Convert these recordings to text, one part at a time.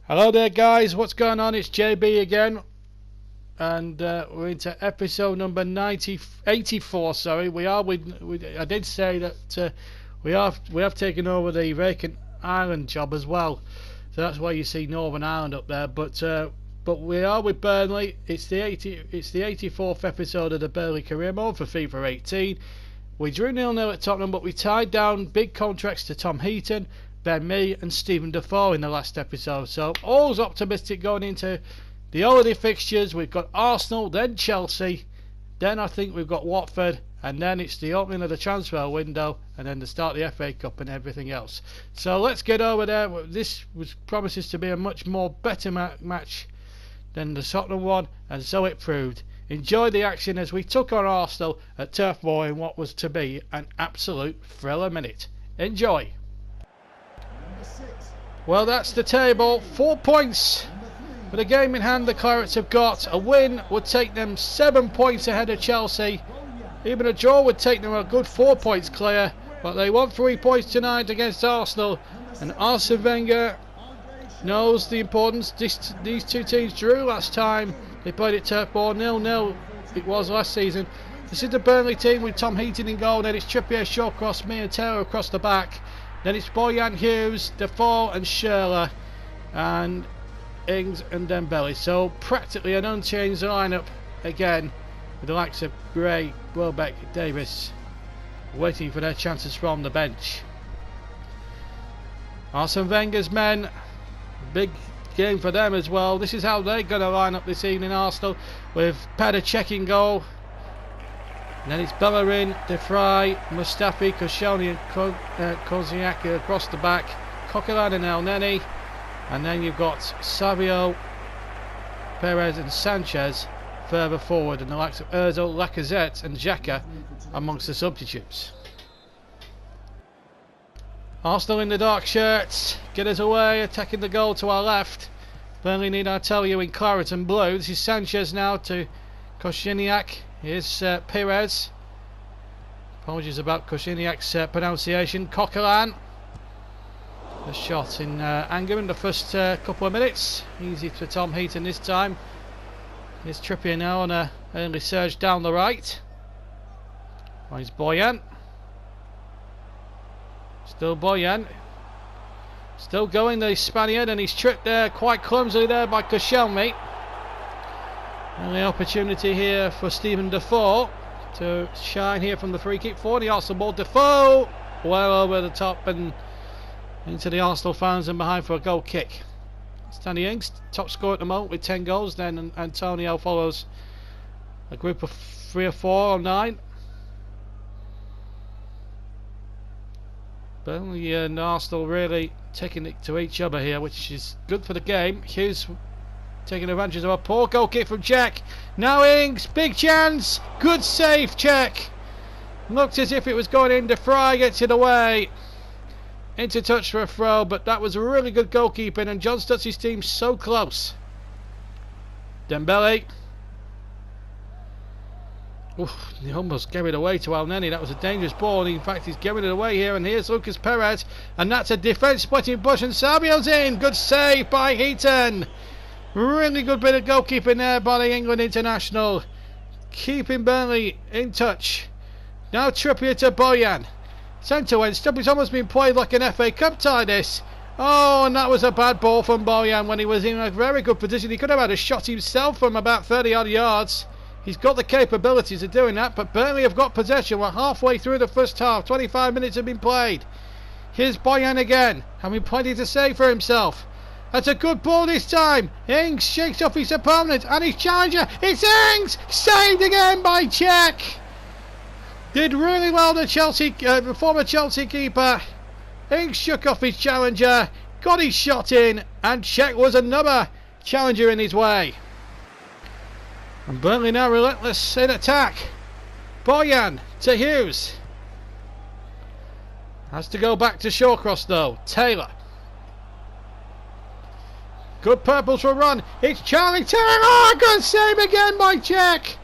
Hello there guys, what's going on? It's JB again, and we're into episode number 84. Sorry, I did say that we have taken over the vacant Ireland job as well, so that's why you see Northern Ireland up there. But we are with Burnley. It's the 84th episode of the Burnley Career Mode for FIFA 18. We drew 0-0 at Tottenham, but we tied down big contracts to Tom Heaton, Ben Mee and Stephen Defoe in the last episode. So all's optimistic going into the holiday fixtures. We've got Arsenal, then Chelsea, then I think we've got Watford, and then it's the opening of the transfer window, and then the start of the FA Cup and everything else. So let's get over there. This promises to be a much more better match than the Tottenham one, and so it proved. Enjoy the action as we took on Arsenal at Turf Moor in what was to be an absolute thriller minute. Enjoy. Well, that's the table. 4 points with a game in hand the Clarets have got. A win would take them 7 points ahead of Chelsea. Even a draw would take them a good 4 points clear. But they want 3 points tonight against Arsenal. And Arsene Wenger knows the importance. These two teams drew last time they played at Turf Moor. 0-0 it was last season. This is the Burnley team with Tom Heaton in goal. Then it's Trippier, Shawcross, Mee and Taylor across the back. Then it's Boyan, Hughes, Defoe and Schürrle, and Ings and Dembele. So practically an unchanged lineup again, with the likes of Gray, Welbeck, Davis waiting for their chances from the bench. Arsene Wenger's men, big game for them as well. This is how they're going to line up this evening, Arsenal, with Petr Cech in goal. And then it's Bellerin, De Vrij, Mustafi, Koscielny and Koziak across the back, Coquelin and El Neni, and then you've got Savio, Perez and Sanchez further forward, and the likes of Ozil, Lacazette and Xhaka amongst the substitutes. Arsenal in the dark shirts, get us away, attacking the goal to our left. Burnley need I tell you in claret and blue. This is Sanchez now to Kościelniak. Here's Perez. Apologies about Kościelniak's pronunciation. Coquelin. The shot in anger in the first couple of minutes. Easy for Tom Heaton this time. Here's Trippier now on an early surge down the right. Here's Boyan. Still Boyan. Still going, the Spaniard, and he's tripped there quite clumsily there by Koscielny. Only opportunity here for Stephen Defoe to shine here from the free kick for the Arsenal ball. Defoe well over the top and into the Arsenal fans and behind for a goal kick. Danny Ings, top scorer at the moment with 10 goals. Then Antonio follows a group of 3 or 4 or 9. Burnley and Arsenal really taking it to each other here, which is good for the game. Hughes taking advantage of a poor goal kick from Cech. Now Ings, big chance, good save Cech. Looked as if it was going in. De Vrij gets it away. Into touch for a throw, but that was a really good goalkeeping, and John Stutzy's team so close. Dembele. Oof, he almost gave it away to El Neni. That was a dangerous ball. In fact, he's giving it away here, and here's Lucas Perez, and that's a defence splitting push, and Savio's in. Good save by Heaton. Really good bit of goalkeeping there by the England international, keeping Burnley in touch. Now Trippier to Boyan. Centre end stop. It's almost been played like an FA Cup tie this. Oh, and that was a bad ball from Boyan when he was in a very good position. He could have had a shot himself from about 30 odd yards. He's got the capabilities of doing that, but Burnley have got possession. We're halfway through the first half. 25 minutes have been played. Here's Boyan again, having plenty to say for himself. That's a good ball this time. Ings shakes off his opponent and his challenger. It's Ings! Saved again by Cech. Did really well, the former Chelsea keeper. Ings shook off his challenger, got his shot in, and Cech was another challenger in his way. And Burnley now relentless in attack. Boyan to Hughes. Has to go back to Shawcross though. Taylor. Good purples for a run. It's Charlie Taylor. Oh, good save again by Cech.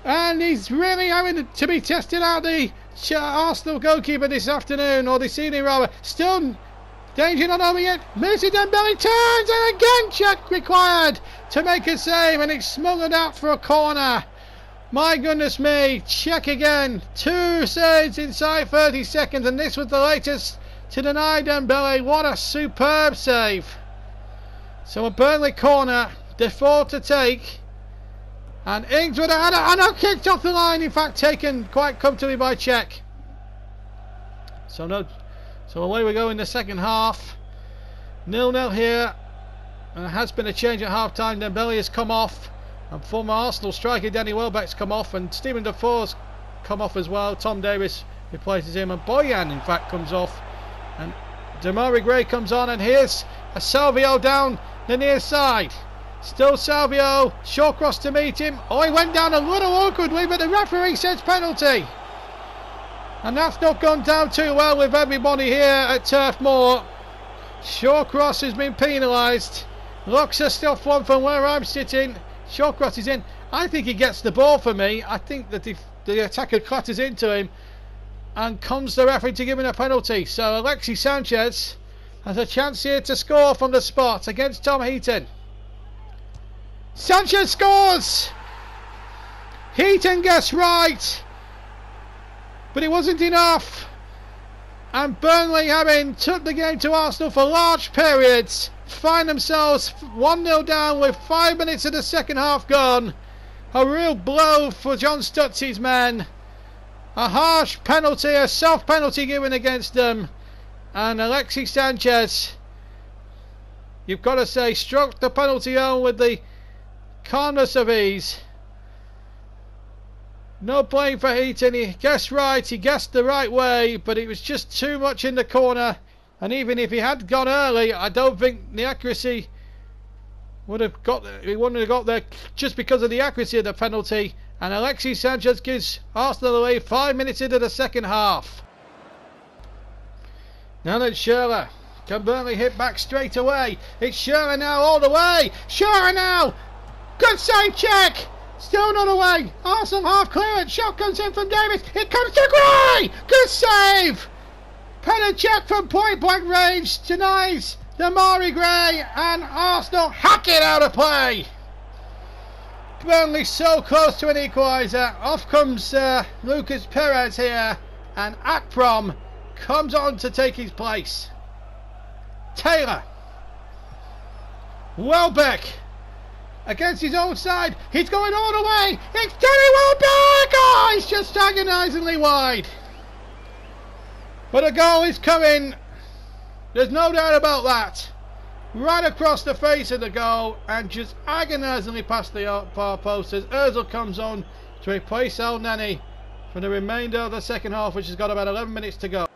And he's really having to be tested out, the Arsenal goalkeeper this afternoon, or this evening rather. Still Danger not over yet. Missy Dembele turns and again check required to make a save, and it's smothered out for a corner. My goodness me, check again. 2 saves inside 30 seconds, and this was the latest to deny Dembele. What a superb save. So a Burnley corner, default to take, and Ings would have had a kicked off the line, in fact taken quite comfortably by Czech. So away we go in the second half. 0-0 here. And there has been a change at half time. Dembele has come off, and former Arsenal striker Danny Welbeck's come off, and Stephen Defoe's come off as well. Tom Davis replaces him, and Boyan in fact comes off, and Demarai Gray comes on, and here's a Salvio down the near side. Still Salvio, Shawcross to meet him. Oh, he went down a little awkwardly, but the referee says penalty. And that's not gone down too well with everybody here at Turf Moor. Shawcross has been penalised. Looks a stiff one from where I'm sitting. Shawcross is in. I think he gets the ball for me. I think that the attacker clatters into him and comes the referee to give him a penalty. So Alexis Sanchez has a chance here to score from the spot against Tom Heaton. Sanchez scores! Heaton gets right, but it wasn't enough. And Burnley, having took the game to Arsenal for large periods, find themselves 1-0 down with 5 minutes of the second half gone. A real blow for John Stutzy's men. A harsh penalty, a soft penalty given against them. And Alexis Sanchez, you've got to say, struck the penalty home with the calmness of ease. No blame for Heaton. He guessed right, he guessed the right way, but it was just too much in the corner. And even if he had gone early, I don't think the accuracy would have got there. He wouldn't have got there just because of the accuracy of the penalty. And Alexis Sanchez gives Arsenal the lead 5 minutes into the second half. Now then, Schürrle. Can Burnley hit back straight away? It's Schürrle now all the way. Schürrle now. Good save, check. Still not away. Arsenal half clearance. Shot comes in from Davis. It comes to Gray. Good save. Penalty check from point blank range. Denies Demarai Gray, and Arsenal hack it out of play. Burnley so close to an equaliser. Off comes Lucas Perez here, and Akprom comes on to take his place. Taylor. Welbeck. Against his own side. He's going all the way. It's Danny Welbeck. Oh, he's just agonisingly wide. But a goal is coming. There's no doubt about that. Right across the face of the goal and just agonisingly past the far post as Ozil comes on to replace El Neni for the remainder of the second half, which has got about 11 minutes to go.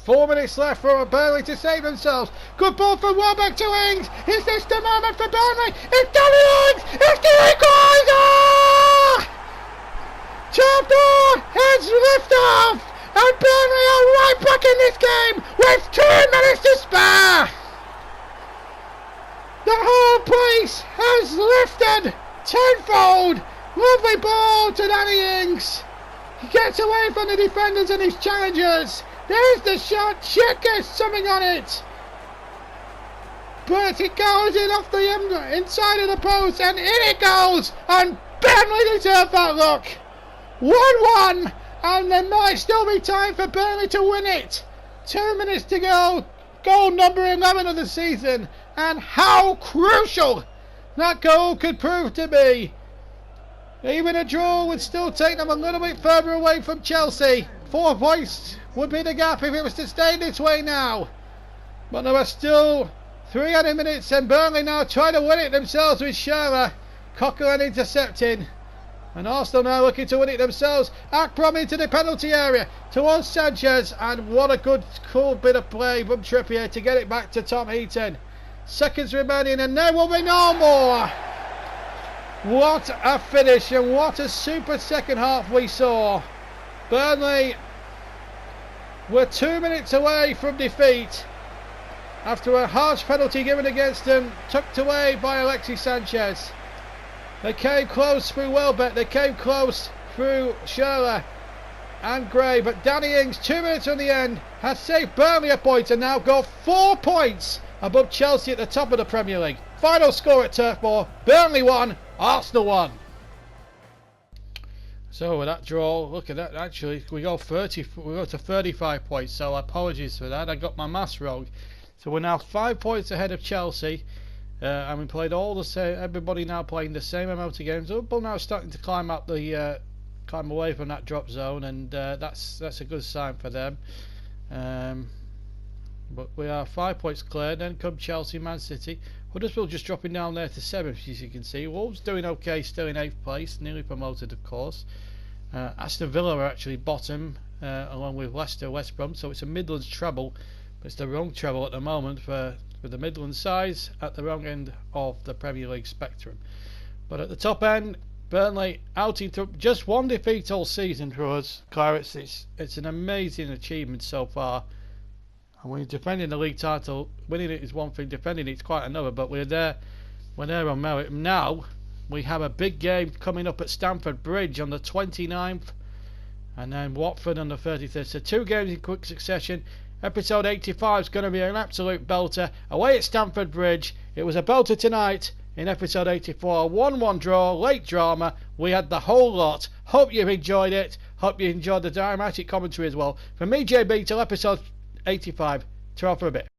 4 minutes left for Burnley to save themselves. Good ball from Welbeck to Ings. Is this the moment for Burnley? It's Danny Ings. It's the equaliser. Top door. Heads lift off. And Burnley are right back in this game with 2 minutes to spare. The whole place has lifted tenfold. Lovely ball to Danny Ings. He gets away from the defenders and his challengers. There's the shot. Check gets something on it. But it goes in off the inside of the post, and in it goes. And Burnley deserve that look. 1-1. And there might still be time for Burnley to win it. 2 minutes to go. Goal number 11 of the season. And how crucial that goal could prove to be. Even a draw would still take them a little bit further away from Chelsea. 4 points would be the gap if it was to stay this way now. But there are still 300 minutes, and Burnley now try to win it themselves with Schürrle. Coquelin intercepting. And Arsenal now looking to win it themselves. Akprom into the penalty area towards Sanchez, and what a good cool bit of play from Trippier to get it back to Tom Heaton. Seconds remaining and there will be no more. What a finish, and what a super second half we saw. Burnley were 2 minutes away from defeat after a harsh penalty given against them, tucked away by Alexis Sanchez. They came close through Welbeck, they came close through Schürrle and Gray, but Danny Ings, 2 minutes from the end, has saved Burnley a point and now go 4 points above Chelsea at the top of the Premier League. Final score at Turf Moor, Burnley 1, Arsenal 1. So with that draw, look at that, actually we go to 35 points, so apologies for that, I got my maths wrong. So we're now 5 points ahead of Chelsea, and we played all the same, everybody now playing the same amount of games. Liverpool now starting to climb up the climb away from that drop zone, and that's a good sign for them. But we are 5 points clear. Then come Chelsea, Man City. Huddersfield just dropping down there to 7th, as you can see. Wolves doing okay, still in 8th place, nearly promoted of course. Aston Villa are actually bottom, along with Leicester, West Brom, so it's a Midlands treble, but it's the wrong treble at the moment for the Midlands sides, at the wrong end of the Premier League spectrum. But at the top end, Burnley outing to just 1 defeat all season for us. Claire, it's an amazing achievement so far. And when you're defending the league title, winning it is one thing, defending it's quite another, but we're there on merit. Now we have a big game coming up at Stamford Bridge on the 29th, and then Watford on the 33rd. So 2 games in quick succession. Episode 85 is going to be an absolute belter. Away at Stamford Bridge. It was a belter tonight in episode 84. 1-1 draw, late drama. We had the whole lot. Hope you've enjoyed it. Hope you enjoyed the dramatic commentary as well. From me, JB, till episode 85. Ta-ra for a bit.